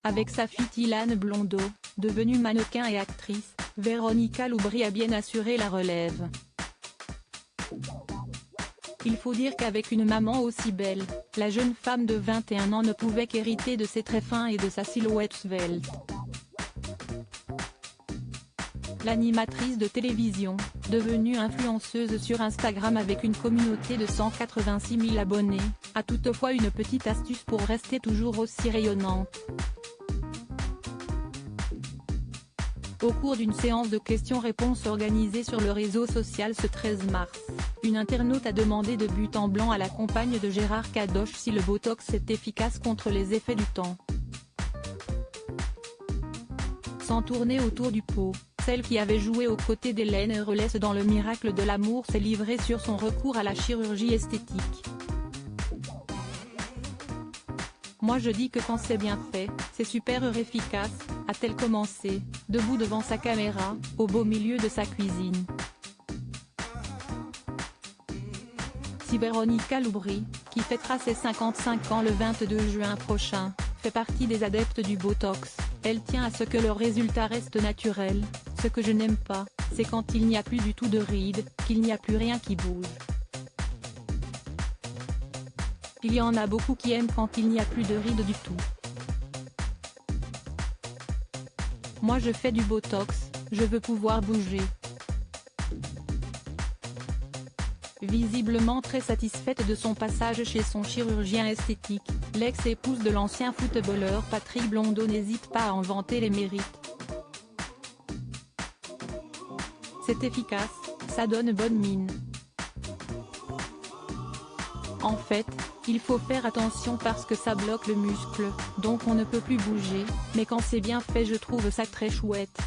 Avec sa fille Ilan Blondeau, devenue mannequin et actrice, Véronica Loubry a bien assuré la relève. Il faut dire qu'avec une maman aussi belle, la jeune femme de 21 ans ne pouvait qu'hériter de ses traits fins et de sa silhouette svelte. L'animatrice de télévision, devenue influenceuse sur Instagram avec une communauté de 186 000 abonnés, a toutefois une petite astuce pour rester toujours aussi rayonnante. Au cours d'une séance de questions-réponses organisée sur le réseau social ce 13 mars, une internaute a demandé de but en blanc à la compagne de Gérard Kadosh si le Botox est efficace contre les effets du temps. Sans tourner autour du pot, celle qui avait joué aux côtés d'Hélène Relès dans Le Miracle de l'amour s'est livrée sur son recours à la chirurgie esthétique. Moi je dis que quand c'est bien fait, c'est super efficace, a-t-elle commencé, debout devant sa caméra, au beau milieu de sa cuisine. Si Véronica Loubry, qui fêtera ses 55 ans le 22 juin prochain, fait partie des adeptes du Botox, elle tient à ce que le résultat reste naturel. Ce que je n'aime pas, c'est quand il n'y a plus du tout de rides, qu'il n'y a plus rien qui bouge. Il y en a beaucoup qui aiment quand il n'y a plus de rides du tout. Moi je fais du Botox, je veux pouvoir bouger. Visiblement très satisfaite de son passage chez son chirurgien esthétique, l'ex-épouse de l'ancien footballeur Patrick Blondeau n'hésite pas à en vanter les mérites. C'est efficace, ça donne bonne mine. En fait, il faut faire attention parce que ça bloque le muscle, donc on ne peut plus bouger, mais quand c'est bien fait je trouve ça très chouette.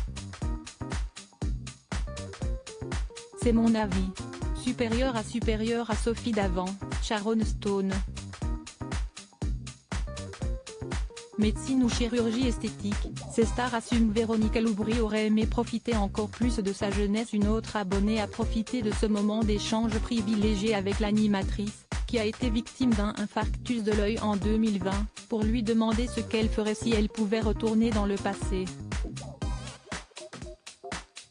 C'est mon avis. Supérieure à Sophie Davant, Sharon Stone. Médecine ou chirurgie esthétique, ces stars assument. Véronica Loubry aurait aimé profiter encore plus de sa jeunesse. Une autre abonnée a profité de ce moment d'échange privilégié avec l'animatrice, qui a été victime d'un infarctus de l'œil en 2020, pour lui demander ce qu'elle ferait si elle pouvait retourner dans le passé.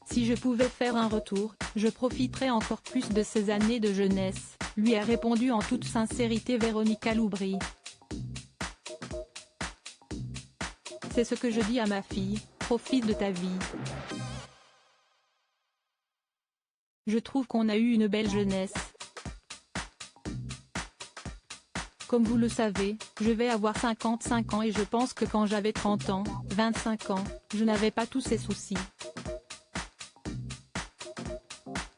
Si je pouvais faire un retour, je profiterais encore plus de ces années de jeunesse, lui a répondu en toute sincérité Véronica Loubry. C'est ce que je dis à ma fille, profite de ta vie. Je trouve qu'on a eu une belle jeunesse. Comme vous le savez, je vais avoir 55 ans et je pense que quand j'avais 30 ans, 25 ans, je n'avais pas tous ces soucis.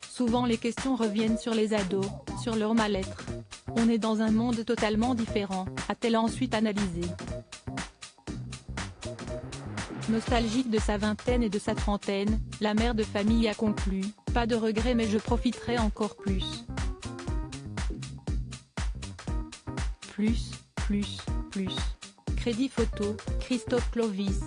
Souvent les questions reviennent sur les ados, sur leur mal-être. On est dans un monde totalement différent, a-t-elle ensuite analysé. Nostalgique de sa vingtaine et de sa trentaine, la mère de famille a conclu, pas de regret mais je profiterai encore plus. Plus. Crédit photo, Christophe Clovis.